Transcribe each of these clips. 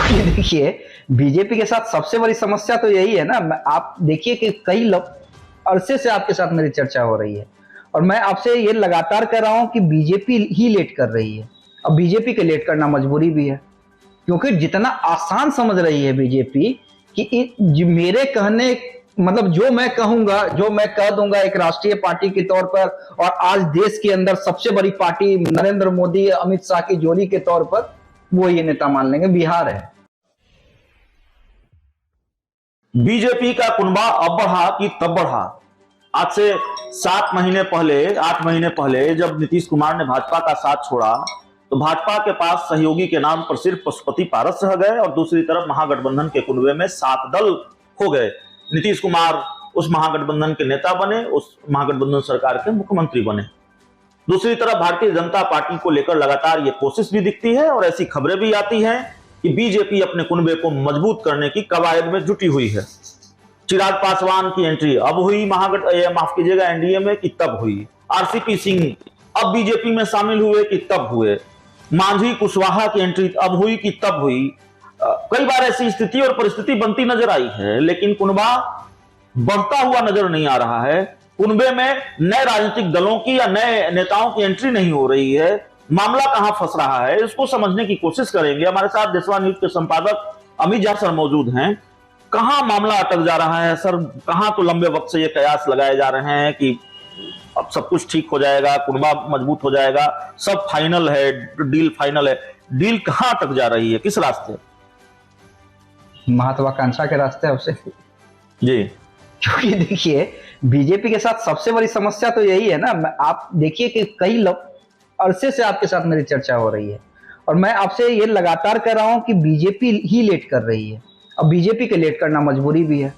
देखिए, बीजेपी के साथ सबसे बड़ी समस्या तो यही है ना, आप देखिए कि कई अरसे से आपके साथ मेरी चर्चा हो रही है और मैं आपसे ये लगातार कह रहा हूं कि बीजेपी ही लेट कर रही है। अब बीजेपी के लेट करना मजबूरी भी है, क्योंकि जितना आसान समझ रही है बीजेपी कि मेरे कहने मतलब जो मैं कहूंगा, जो मैं कह दूंगा एक राष्ट्रीय पार्टी के तौर पर, और आज देश के अंदर सबसे बड़ी पार्टी नरेंद्र मोदी अमित शाह की जोड़ी के तौर पर, वो ये नेता मान लेंगे। बिहार है। बीजेपी का कुनबा अब बढ़ा कि तब बढ़ा। आज से 7 महीने पहले, 8 महीने पहले जब नीतीश कुमार ने भाजपा का साथ छोड़ा तो भाजपा के पास सहयोगी के नाम पर सिर्फ पशुपति पारस रह गए और दूसरी तरफ महागठबंधन के कुनबे में 7 दल हो गए। नीतीश कुमार उस महागठबंधन के नेता बने, उस महागठबंधन सरकार के मुख्यमंत्री बने। दूसरी तरफ भारतीय जनता पार्टी को लेकर लगातार ये कोशिश भी दिखती है और ऐसी खबरें भी आती हैं कि बीजेपी अपने कुनबे को मजबूत करने की कवायद में जुटी हुई है। चिराग पासवान की एंट्री अब हुई माफ कीजिएगा एनडीए में कि तब हुई। आरसीपी सिंह अब बीजेपी में शामिल हुए कि तब हुए। मांझी कुशवाहा की एंट्री अब हुई कि तब हुई। कई बार ऐसी स्थिति और परिस्थिति बनती नजर आई है, लेकिन कुनबा बढ़ता हुआ नजर नहीं आ रहा है। कुनबे में नए राजनीतिक दलों की या नए नेताओं की एंट्री नहीं हो रही है। मामला कहां फंस रहा है, इसको समझने की कोशिश करेंगे। हमारे साथ देशवा न्यूज के संपादक अमित झा सर मौजूद हैं। कहां मामला अटक जा रहा है सर? कहां तो लंबे वक्त से ये कयास लगाए जा रहे हैं कि अब सब कुछ ठीक हो जाएगा, कुनबा मजबूत हो जाएगा, सब फाइनल है, डील फाइनल है। डील कहां अटक जा रही है, किस रास्ते? महत्वाकांक्षा के रास्ते अब से जी। क्योंकि देखिए, बीजेपी के साथ सबसे बड़ी समस्या तो यही है ना, आप देखिए कि कई अरसे से आपके साथ मेरी चर्चा हो रही है और मैं आपसे ये लगातार कह रहा हूं कि बीजेपी ही लेट कर रही है। अब बीजेपी के लेट करना मजबूरी भी है,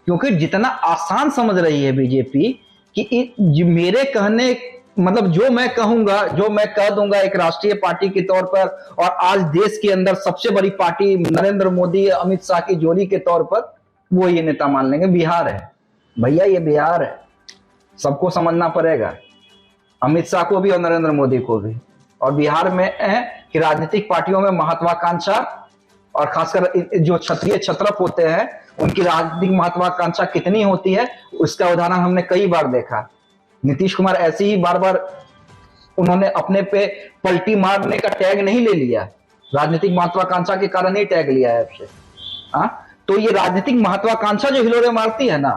क्योंकि जितना आसान समझ रही है बीजेपी कि मेरे कहने मतलब जो मैं कहूंगा, जो मैं कह दूंगा एक राष्ट्रीय पार्टी के तौर पर, और आज देश के अंदर सबसे बड़ी पार्टी नरेंद्र मोदी अमित शाह की जोड़ी के तौर पर, वो ये नेता मान लेंगे। बिहार है भैया, ये बिहार है, सबको समझना पड़ेगा, अमित शाह को भी और नरेंद्र मोदी को भी। और बिहार में है कि राजनीतिक पार्टियों में महत्वाकांक्षा और खासकर जो क्षत्रिय छत्रप होते हैं उनकी राजनीतिक महत्वाकांक्षा कितनी होती है, उसका उदाहरण हमने कई बार देखा। नीतीश कुमार ऐसे ही बार बार उन्होंने अपने पे पलटी मारने का टैग नहीं ले लिया, राजनीतिक महत्वाकांक्षा के कारण ही टैग लिया है आपसे। तो ये राजनीतिक महत्वाकांक्षा जो हिलोरे मारती है ना,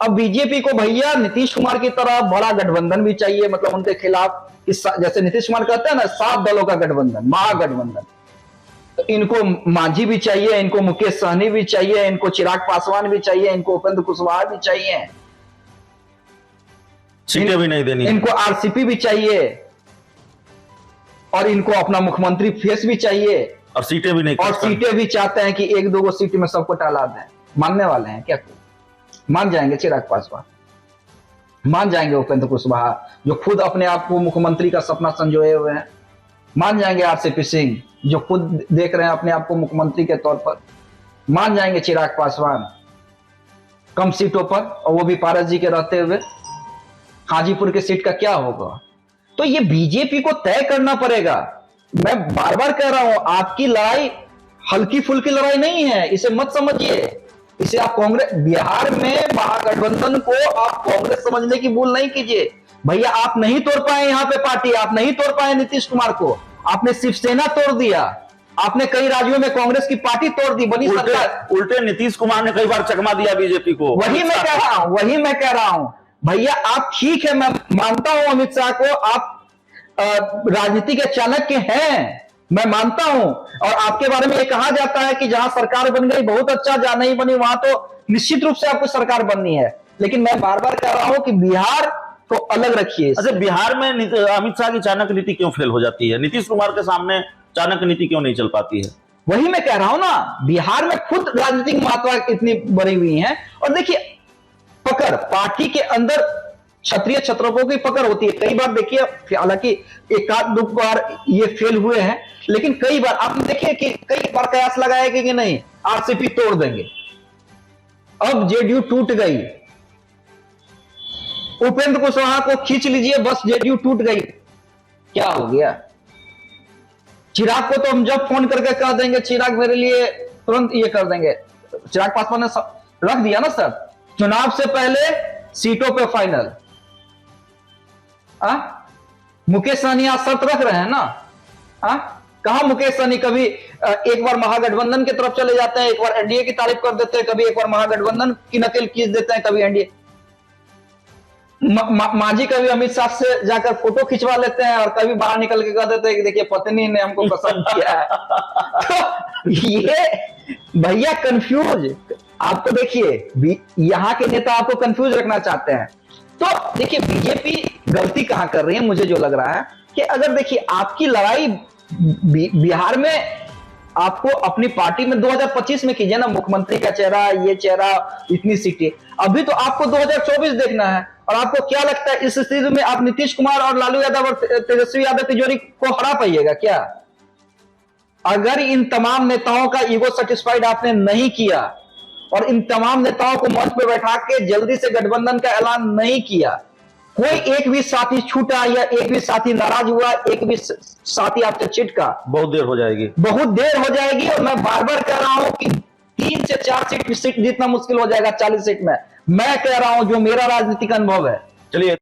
अब बीजेपी को भैया नीतीश कुमार की तरह बड़ा गठबंधन भी चाहिए, मतलब उनके खिलाफ जैसे नीतीश कुमार कहते हैं ना 7 दलों का गठबंधन, महागठबंधन। तो इनको मांझी भी चाहिए, इनको मुकेश सहनी भी चाहिए, इनको चिराग पासवान भी चाहिए, इनको उपेंद्र कुशवाहा भी चाहिए, सीटें भी नहीं देनी, इनको आरसीपी भी चाहिए, और इनको अपना मुख्यमंत्री फेस भी चाहिए, और सीटें भी नहीं, और सीटें भी चाहते हैं कि 1-2 सीट में सबको टाला दें। मानने वाले हैं क्या? मान जाएंगे चिराग पासवान, मान जाएंगे उपेंद्र कुशवाहा जो खुद अपने आप को मुख्यमंत्री का सपना संजोए हुए हैं, मान जाएंगे आरसीपी सिंह जो खुद देख रहे हैं अपने आप को मुख्यमंत्री के तौर पर, मान जाएंगे चिराग पासवान कम सीटों पर, और वो भी पारस जी के रहते हुए। हाजीपुर के सीट का क्या होगा? तो ये बीजेपी को तय करना पड़ेगा। मैं बार बार कह रहा हूं, आपकी लड़ाई हल्की फुल्की लड़ाई नहीं है, इसे मत समझिए। इसे आप कांग्रेस, बिहार में महागठबंधन को आप कांग्रेस समझने की भूल नहीं कीजिए भैया। आप नहीं तोड़ पाए यहाँ पे पार्टी, आप नहीं तोड़ पाए नीतीश कुमार को, आपने शिवसेना तोड़ दिया, आपने कई राज्यों में कांग्रेस की पार्टी तोड़ दी, बनी सरकार। उल्टे नीतीश कुमार ने कई बार चकमा दिया बीजेपी को। वही मैं कह रहा हूं भैया। आप ठीक है, मैं मानता हूं अमित शाह को, आप राजनीति के चाणक्य हैं, मैं मानता हूं, और आपके बारे में ये कहा जाता है कि जहां सरकार बन गई बहुत अच्छा, जहां नहीं बनी वहां तो निश्चित रूप से आपको सरकार बननी है। लेकिन मैं बार बार कह रहा हूं कि बिहार को अलग रखिए। अच्छा, बिहार में अमित शाह की चाणक्य नीति क्यों फेल हो जाती है? नीतीश कुमार के सामने चाणक्य नीति क्यों नहीं चल पाती है? वही मैं कह रहा हूं ना, बिहार में खुद राजनीतिक महत्व इतनी बनी हुई है। और देखिए, पकड़ पार्टी के अंदर क्षत्रिय छत्रपों की पकड़ होती है। कई बार देखिए, हालांकि 1-2 बार ये फेल हुए हैं, लेकिन कई बार आप देखिए कि कई बार कयास लगाया कि नहीं आरसीपी तोड़ देंगे। अब जेडीयू टूट गई, उपेंद्र कुशवाहा को खींच लीजिए, बस जेडीयू टूट गई, क्या हो गया? चिराग को तो हम जब फोन करके कह देंगे चिराग मेरे लिए तुरंत ये कर देंगे। चिराग पासवान ने रख दिया ना सर, चुनाव से पहले सीटों पे फाइनल। मुकेश सहनी आज शर्त रख रहे हैं ना। कहा मुकेश सहनी कभी एक बार महागठबंधन की तरफ चले जाते हैं, एक बार एनडीए की तारीफ कर देते हैं, कभी एक बार महागठबंधन की नकल खींच देते हैं, कभी एनडीए। मांझी कभी अमित शाह से जाकर फोटो खिंचवा लेते हैं और कभी बाहर निकल के कह देते हैं कि देखिए पत्नी ने हमको पसंद किया है। तो ये भैया कंफ्यूज, आपको देखिए यहाँ के नेता आपको कंफ्यूज रखना चाहते हैं। तो देखिए बीजेपी गलती कहां कर रही है, मुझे जो लग रहा है कि अगर देखिए आपकी लड़ाई बिहार में आपको अपनी पार्टी में 2025 में कीजिए ना, मुख्यमंत्री का चेहरा, ये चेहरा, इतनी सीटें। अभी तो आपको 2024 देखना है। और आपको क्या लगता है इस स्थिति में आप नीतीश कुमार और लालू यादव और तेजस्वी यादव तिजोरी को हरा पाइएगा क्या? अगर इन तमाम नेताओं का ईगो सेटिस्फाइड आपने नहीं किया और इन तमाम नेताओं को मंच पर बैठा के जल्दी से गठबंधन का ऐलान नहीं किया, कोई एक भी साथी छूटा या एक भी साथी नाराज हुआ, एक भी साथी आपसे चिटका, बहुत देर हो जाएगी, बहुत देर हो जाएगी। और मैं बार बार कह रहा हूं कि 3 से 4 सीट जीतना मुश्किल हो जाएगा 40 सीट में। मैं कह रहा हूं जो मेरा राजनीतिक अनुभव है। चलिए।